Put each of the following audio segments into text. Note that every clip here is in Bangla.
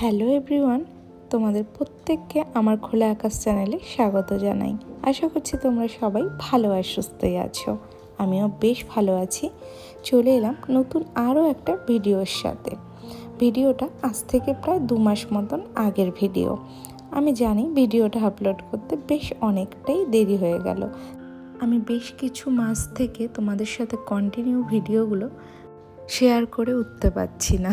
হ্যালো এভরিওয়ান, তোমাদের প্রত্যেককে আমার খোলা আকাশ চ্যানেলে স্বাগত জানাই। আশা করছি তোমরা সবাই ভালো আর সুস্থই আছো। আমিও বেশ ভালো আছি। চলে এলাম নতুন আরও একটা ভিডিওর সাথে। ভিডিওটা আজ থেকে প্রায় 2 মাস মতন আগের ভিডিও। আমি জানি ভিডিওটা আপলোড করতে বেশ অনেকটাই দেরি হয়ে গেল। আমি বেশ কিছু মাস থেকে তোমাদের সাথে কন্টিনিউ ভিডিওগুলো শেয়ার করে উঠতে পারছি না,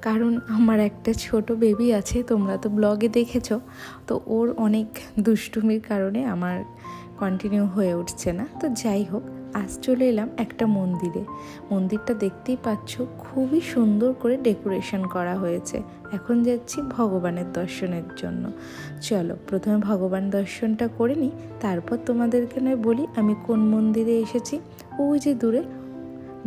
কারণ আমার একটা ছোট বেবি আছে, তোমরা তো ব্লগে দেখেছো। তো ওর অনেক দুষ্টুমির কারণে আমার কন্টিনিউ হয়ে উঠছে না। তো যাই হোক, আজ চলে এলাম একটা মন্দিরে। মন্দিরটা দেখতেই পাচ্ছ, খুবই সুন্দর করে ডেকোরেশন করা হয়েছে। এখন যাচ্ছি ভগবানের দর্শনের জন্য। চলো প্রথমে ভগবান দর্শনটা করে নিই, তারপর তোমাদেরকে নয় বলি আমি কোন মন্দিরে এসেছি। ওই যে দূরে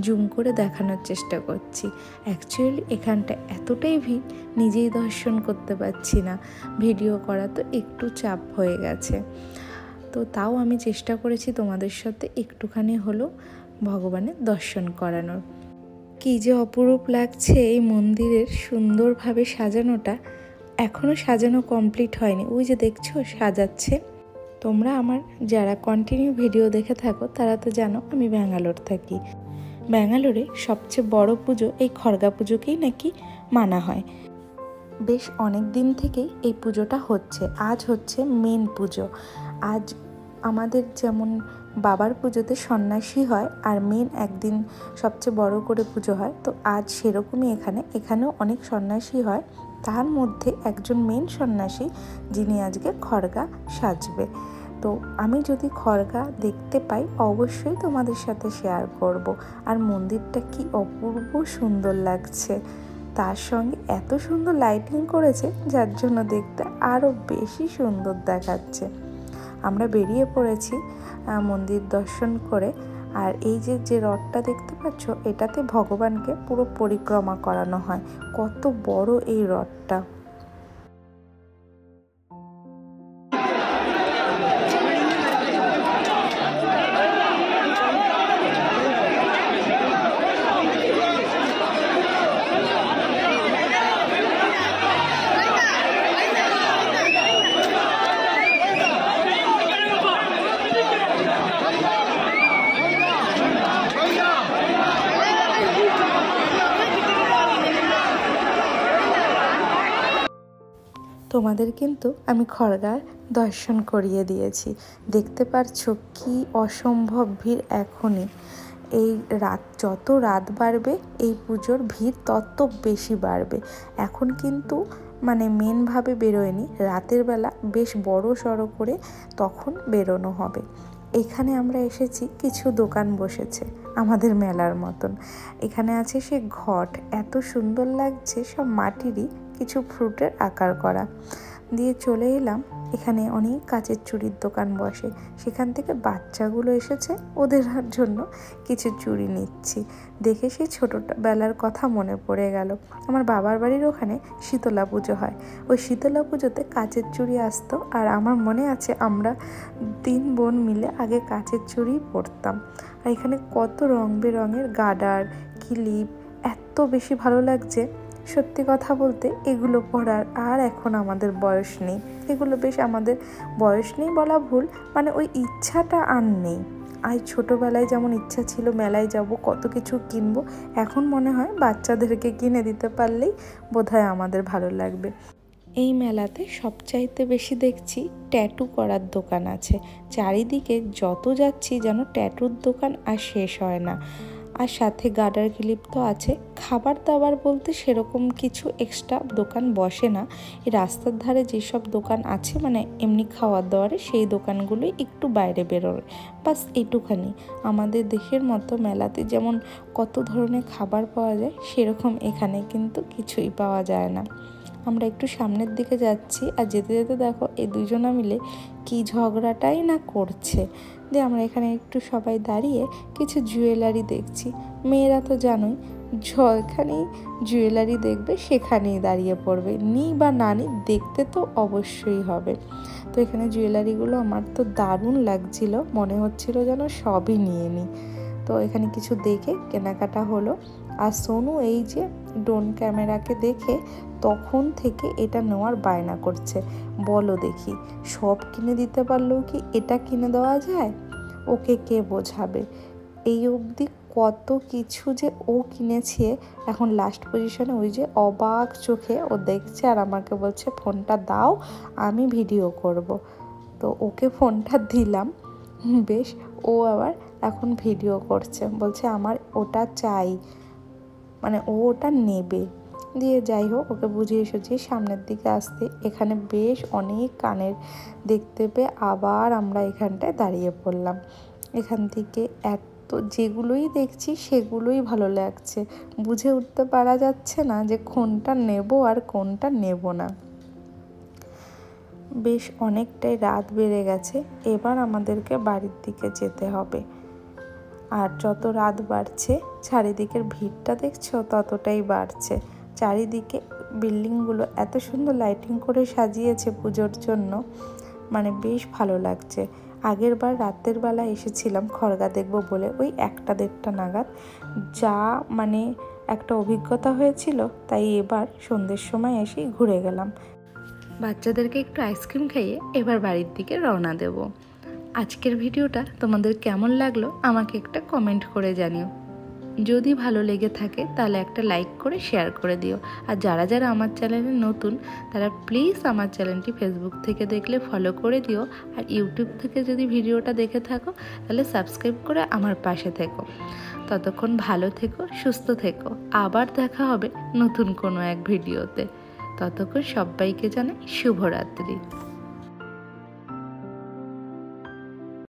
জুম করে দেখানোর চেষ্টা করছি। অ্যাকচুয়ালি এখানটা এতটাই ভিড়, নিজেই দর্শন করতে পারছি না। ভিডিও করা তো একটু চাপ হয়ে গেছে, তো তাও আমি চেষ্টা করেছি তোমাদের সাথে একটুখানি হলো ভগবানের দর্শন করানোর। কী যে অপরূপ লাগছে এই মন্দিরের সুন্দরভাবে সাজানোটা। এখনও সাজানো কমপ্লিট হয়নি, ওই যে দেখছো সাজাচ্ছে। তোমরা আমার যারা কন্টিনিউ ভিডিও দেখে থাকো তারা তো জানো আমি ব্যাঙ্গালোর থাকি। ব্যাঙ্গালোরে সবচেয়ে বড় পুজো এই খড়গা পুজোকেই নাকি মানা হয়। বেশ অনেক দিন থেকেই এই পুজোটা হচ্ছে। আজ হচ্ছে মেন পুজো। আজ আমাদের যেমন বাবার পুজোতে সন্ন্যাসী হয় আর মেন একদিন সবচেয়ে বড় করে পুজো হয়, তো আজ সেরকমই এখানেও অনেক সন্ন্যাসী হয়। তার মধ্যে একজন মেন সন্ন্যাসী যিনি আজকে খড়গা সাজবে। তো আমি যদি খড়গা দেখতে পাই অবশ্যই তোমাদের সাথে শেয়ার করব। আর মন্দিরটা কি অপূর্ব সুন্দর লাগছে, তার সঙ্গে এত সুন্দর লাইটিং করেছে যার জন্য দেখতে আরও বেশি সুন্দর দেখাচ্ছে। আমরা বেরিয়ে পড়েছি মন্দির দর্শন করে। আর এই যে রথটা দেখতে পাচ্ছ, এটাতে ভগবানকে পুরো পরিক্রমা করানো হয়। কত বড় এই রথটা! তোমাদের কিন্তু আমি খড়গার দর্শন করিয়ে দিয়েছি। দেখতে পারছো কি অসম্ভব ভিড় এখনই। এই যত রাত বাড়বে এই পুজোর ভিড় তত বেশি বাড়বে। এখন কিন্তু মেনভাবে বেরোয়নি, রাতের বেলা বেশ বড় সড়ো করে তখন বেরোনো হবে। এখানে আমরা এসেছি, কিছু দোকান বসেছে আমাদের মেলার মতন। এখানে আছে সে ঘট, এত সুন্দর লাগছে, সব মাটিরই, কিছু ফ্রুটের আকার করা। দিয়ে চলে এলাম, এখানে অনেক কাচের চুড়ির দোকান বসে। সেখান থেকে বাচ্চাগুলো এসেছে, ওদের জন্য কিছু চুড়ি নিচ্ছি। দেখে সেই ছোটোবেলার কথা মনে পড়ে গেল। আমার বাবার বাড়ির ওখানে শীতলা পুজো হয়। ওই শীতলা পুজোতে কাচের চুড়ি আসতো, আর আমার মনে আছে আমরা 3 বোন মিলে আগে কাচের চুড়ি পরতাম। আর এখানে কত রং বেরঙের গার্ডার, ক্লিপ, এত বেশি ভালো লাগছে। সত্যি কথা বলতে এগুলো পরার আর এখন আমাদের বয়স নেই। এগুলো বেশ আমাদের বয়স নেই বলা ভুল, ওই ইচ্ছাটা আর নেই। আর ছোটোবেলায় যেমন ইচ্ছা ছিল মেলায় যাব, কত কিছু কিনবো, এখন মনে হয় বাচ্চাদেরকে কিনে দিতে পারলেই বোধহয় আমাদের ভালো লাগবে। এই মেলাতে সবচাইতে বেশি দেখছি ট্যাটু করার দোকান আছে। চারিদিকে যত যাচ্ছি যেন ট্যাটুর দোকান আর শেষ হয় না। আর সাথে গার্ডার ক্লিপ তো আছে। খাবার দাবার বলতে সেরকম কিছু এক্সট্রা দোকান বসে না। এই রাস্তার ধারে যেসব দোকান আছে এমনি খাওয়ার দাওয়ারে, সেই দোকানগুলোই একটু বাইরে বেরোয়, বাস এইটুখানি। আমাদের দেশের মতো মেলাতে যেমন কত ধরনের খাবার পাওয়া যায়, সেরকম এখানে কিন্তু কিছুই পাওয়া যায় না। আমরা একটু সামনের দিকে যাচ্ছি, আর যেতে যেতে দেখো এই দুজনা মিলে কি ঝগড়াটাই না করছে। দিয়ে আমরা এখানে একটু সবাই দাঁড়িয়ে কিছু জুয়েলারি দেখছি। মেয়েরা তো জানোই, যেখানেই জুয়েলারি দেখবে সেখানেই দাঁড়িয়ে পড়বে, নিই বা না নিই, দেখতে তো অবশ্যই হবে। তো এখানে জুয়েলারিগুলো আমার তো দারুণ লাগছিল, মনে হচ্ছিল যেন সবই নিয়ে নিই। তো এখানে কিছু দেখে কেনাকাটা হলো। আর সোনু এই যে ড্রোন ক্যামেরাকে দেখে তখন থেকে এটা নেওয়ার বায়না করছে। বলো দেখি, সব কিনে দিতে পারলেও কি এটা কিনে দেওয়া যায়? ওকে কে বোঝাবে? এই অবধি কত কিছু যে ও কিনেছে, এখন লাস্ট পজিশনে ওই যে অবাক চোখে ও দেখছে আর আমাকে বলছে ফোনটা দাও, আমি ভিডিও করব। তো ওকে ফোনটা দিলাম, বেশ ও আবার এখন ভিডিও করছে, বলছে আমার ওটা চাই, মানে ও ওটা নেবে। দিয়ে যাই হোক ওকে বুঝিয়ে এসেছি সামনের দিকে আসতে। এখানে বেশ অনেক কানের দেখতে পেয়ে আবার আমরা এখানটায় দাঁড়িয়ে পড়লাম। এখান থেকে এত যেগুলোই দেখছি সেগুলোই ভালো লাগছে, বুঝে উঠতে পারা যাচ্ছে না যে কোনটা নেব আর কোনটা নেব না। বেশ অনেকটাই রাত বেড়ে গেছে, এবার আমাদেরকে বাড়ির দিকে যেতে হবে। আর যত রাত বাড়ছে চারিদিকের ভিড়টা দেখছো ততটাই বাড়ছে। চারিদিকে বিল্ডিংগুলো এত সুন্দর লাইটিং করে সাজিয়েছে পুজোর জন্য, মানে বেশ ভালো লাগছে। আগের বার রাতের বেলা এসেছিলাম খড়গা দেখব বলে, ওই 1টা-1:30 নাগাদ, যা মানে একটা অভিজ্ঞতা হয়েছিল, তাই এবার সন্ধ্যের সময় এসেই ঘুরে গেলাম। বাচ্চাদেরকে একটু আইসক্রিম খাইয়ে এবার বাড়ির দিকে রওনা দেব। আজকের ভিডিওটা তোমাদের কেমন লাগলো আমাকে একটা কমেন্ট করে জানিও। যদি ভালো লেগে থাকে তাহলে একটা লাইক করে শেয়ার করে দিও। আর যারা যারা আমার চ্যানেলে নতুন তারা প্লিজ আমার চ্যানেলটি ফেসবুক থেকে দেখলে ফলো করে দিও। আর ইউটিউব থেকে যদি ভিডিওটা দেখে থাকো তাহলে সাবস্ক্রাইব করে আমার পাশে থেকো। ততক্ষণ ভালো থেকো, সুস্থ থেকো। আবার দেখা হবে নতুন কোনো এক ভিডিওতে। ততক্ষণ সবাইকে জানাই শুভরাত্রি।